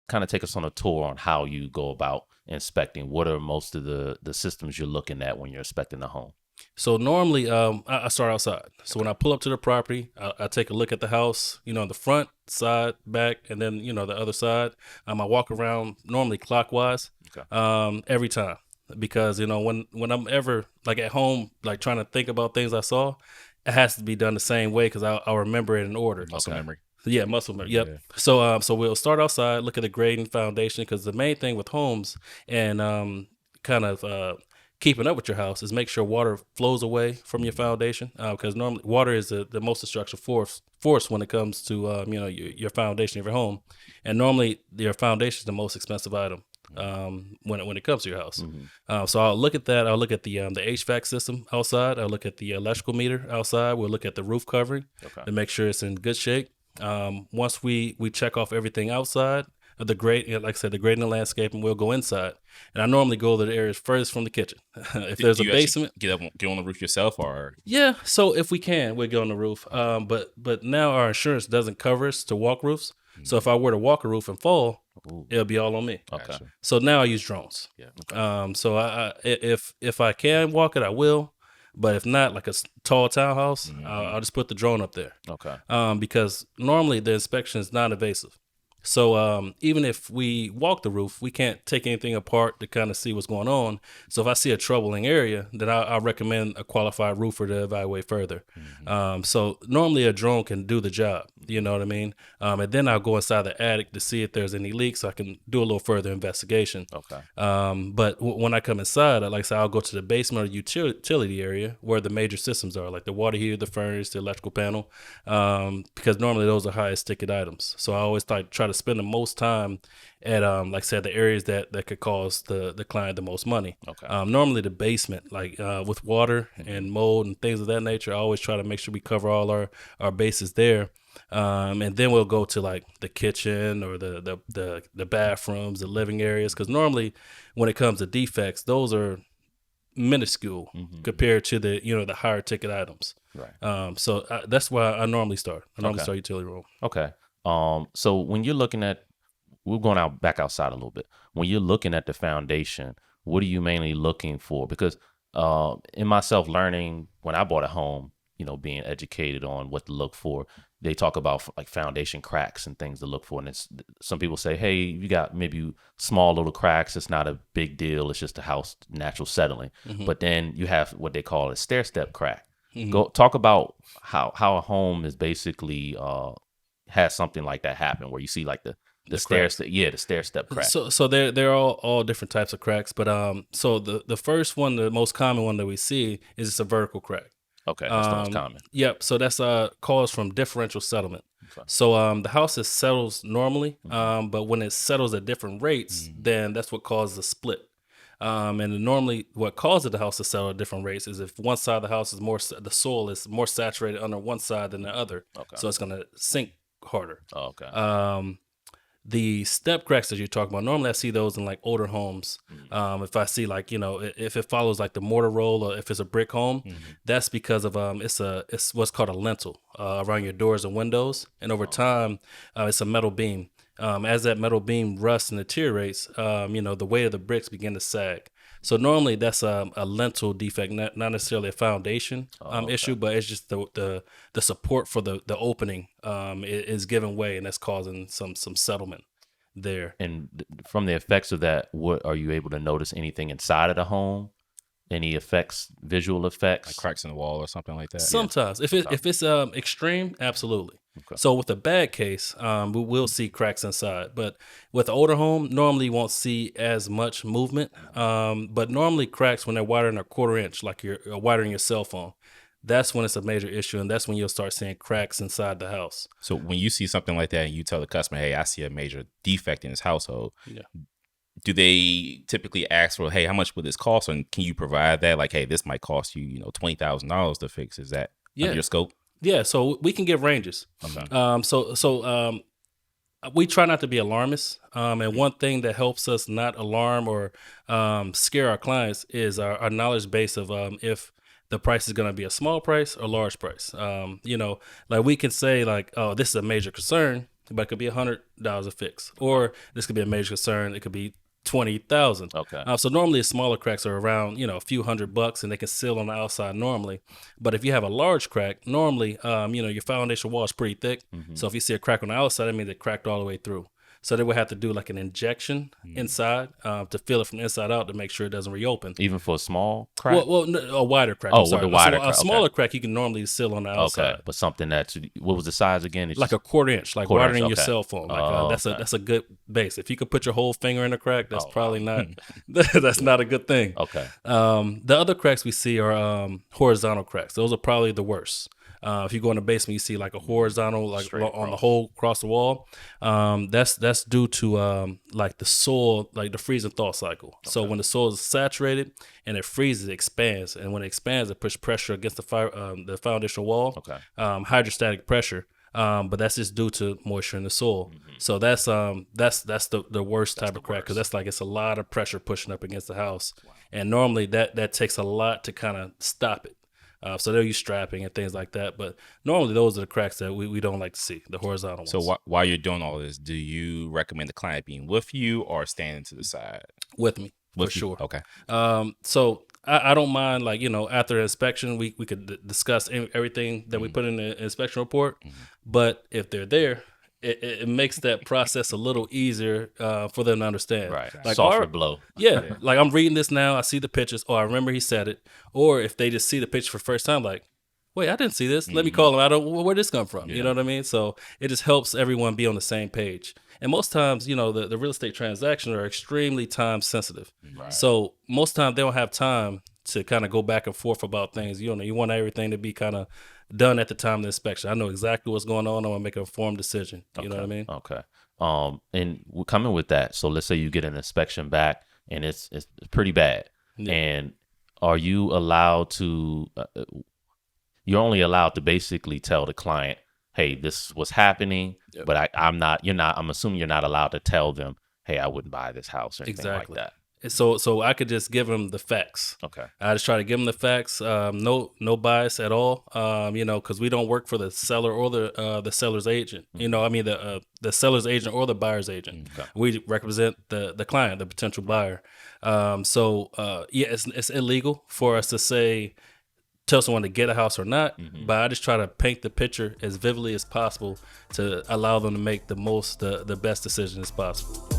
kind of take us on a tour on how you go about inspecting. What are most of the systems you're looking at when you're inspecting the home? So normally, I start outside. So when I pull up to the property, I take a look at the house, the front, side, back, and then the other side. I walk around normally clockwise, Okay. every time, because when I'm ever like at home, like trying to think about things I saw, it has to be done the same way because I'll remember it in order. Muscle memory. Yeah, muscle memory. Yep. Yeah. So we'll start outside, look at the grading foundation, because the main thing with homes and kind of keeping up with your house is make sure water flows away from your foundation, because normally water is the most destructive force when it comes to your foundation of your home, and normally your foundation is the most expensive item when it comes to your house. So I'll look at that. I'll look at the HVAC system outside. I'll look at the electrical meter outside. We'll look at the roof covering to make sure it's in good shape. Once we check off everything outside, the grade, like I said, the grading and landscaping, we'll go inside. And I normally go to the areas furthest from the kitchen. If there's a basement, get on the roof yourself, or yeah. So if we can, we'll go on the roof. But now our insurance doesn't cover us to walk roofs. So if I were to walk a roof and fall, it'll be all on me. Okay. So now I use drones. Yeah. Okay. So if I can walk it, I will. But if not, like a tall townhouse, I'll just put the drone up there. Okay. Because normally the inspection is non-invasive. So even if we walk the roof, we can't take anything apart to kind of see what's going on. So if I see a troubling area, then I'll recommend a qualified roofer to evaluate further. So normally a drone can do the job, you know what I mean? And then I'll go inside the attic to see if there's any leaks. So I can do a little further investigation. Okay. But when I come inside, like I said, I'll go to the basement or utility area where the major systems are, like the water heater, the furnace, the electrical panel, because normally those are highest ticket items. So I always try to spend the most time at like I said, the areas that could cause the client the most money. Okay. Normally the basement, like with water and mold and things of that nature, I always try to make sure we cover all our bases there. And then we'll go to like the kitchen or the bathrooms, the living areas, because normally when it comes to defects, those are minuscule compared to the higher ticket items. Right. So that's why I normally start. I normally start utility room. Okay. So when you're looking at, we're going back outside a little bit. When you're looking at the foundation, what are you mainly looking for? Because in myself learning, when I bought a home, being educated on what to look for, they talk about like foundation cracks and things to look for. And some people say, hey, you got maybe small little cracks. It's not a big deal. It's just a house natural settling. But then you have what they call a stair step crack. Go talk about how a home is basically has something like that happen, where you see like the stair step, the stair step crack. So they're all different types of cracks, but so the first one, the most common one that we see is just a vertical crack. Okay, that's the most common. Yep. So that's caused from differential settlement. Okay. So the house settles normally, but when it settles at different rates, then that's what causes a split. And normally what causes the house to settle at different rates is if one side of the house is the soil is more saturated under one side than the other. Okay. So it's going to sink harder. Oh, okay. The step cracks that you're talking about, normally I see those in like older homes. If I see like, if it follows like the mortar roll or if it's a brick home, that's because of it's what's called a lintel around your doors and windows. And over time, it's a metal beam. As that metal beam rusts and deteriorates, the weight of the bricks begin to sag. So normally that's a lintel defect, not necessarily a foundation issue, but it's just the support for the opening is giving way, and that's causing some settlement there. And from the effects of that, what are you able to notice anything inside of the home? Any effects, visual effects, like cracks in the wall or something like that? Sometimes, if it's extreme, absolutely. Okay. So with a bad case, we will see cracks inside. But with an older home, normally you won't see as much movement. But normally cracks when they're wider than a quarter inch, like you're wider than your cell phone, that's when it's a major issue, and that's when you'll start seeing cracks inside the house. So when you see something like that and you tell the customer, hey, I see a major defect in this household, do they typically ask for, hey, how much would this cost? And can you provide that? Like, hey, this might cost you, $20,000 to fix. Is that under your scope? Yeah, so we can give ranges. Okay. So we try not to be alarmists. And one thing that helps us not alarm or scare our clients is our knowledge base of if the price is going to be a small price or large price. Like we can say like, oh, this is a major concern. but it could be $100 a fix, or this could be a major concern. It could be 20,000. Okay. So normally smaller cracks are around, a few $100 and they can seal on the outside normally. But if you have a large crack, normally, your foundation wall is pretty thick. So if you see a crack on the outside, that means it cracked all the way through. So they would have to do like an injection inside to fill it from the inside out to make sure it doesn't reopen. Even for a small crack? Well, no, a wider crack. Oh, I'm sorry. with a wider So crack. a smaller crack you can normally seal on the outside. Okay, but something that's, what was the size again? It's Like just a quarter inch, like quarter wider inch, than your okay. cell phone. Like Oh, that's okay. a good base. If you could put your whole finger in a crack, that's Oh, probably not that's not a good thing. Okay. The other cracks we see are horizontal cracks. Those are probably the worst. If you go in the basement, you see like a horizontal, like Straight on across. the hole across the wall. That's due to like the soil, like the freeze and thaw cycle. So when the soil is saturated and it freezes, it expands, and when it expands, it puts pressure against the foundational wall. Okay. Hydrostatic pressure. But that's just due to moisture in the soil. So that's the worst type of crack, because that's like it's a lot of pressure pushing up against the house, and normally that takes a lot to kind of stop it. So they'll use strapping and things like that. But normally those are the cracks that we don't like to see, the horizontal ones. So while you're doing all this, do you recommend the client being with you or standing to the side? With me, With for you? sure. Okay. So I don't mind, like, after the inspection, we could discuss everything that we put in the inspection report. But if they're there, it makes that process a little easier for them to understand. Right. Like, Softer blow. Yeah, like I'm reading this now, I see the pictures. Oh, I remember he said it. Or if they just see the picture for the first time, like, wait, I didn't see this. Let me call him. I don't. Where did this come from? You know what I mean? So it just helps everyone be on the same page. And most times, the real estate transactions are extremely time sensitive. Right. So most times they don't have time to kind of go back and forth about things. You want everything to be kind of done at the time of the inspection. I know exactly what's going on. I'm gonna make an informed decision. You know what I mean? Okay. And we're coming with that. So let's say you get an inspection back and it's pretty bad. Yeah. And are you allowed to? You're only allowed to basically tell the client, "Hey, this was happening," but I'm not. You're not. I'm assuming you're not allowed to tell them, "Hey, I wouldn't buy this house," or anything Exactly. like that. So I could just give them the facts. Okay. I just try to give them the facts. No bias at all. Because we don't work for the seller or the seller's agent. The seller's agent or the buyer's agent. Okay. We represent the client, the potential buyer. It's illegal for us to tell someone to get a house or not, but I just try to paint the picture as vividly as possible to allow them to make the best decision as possible.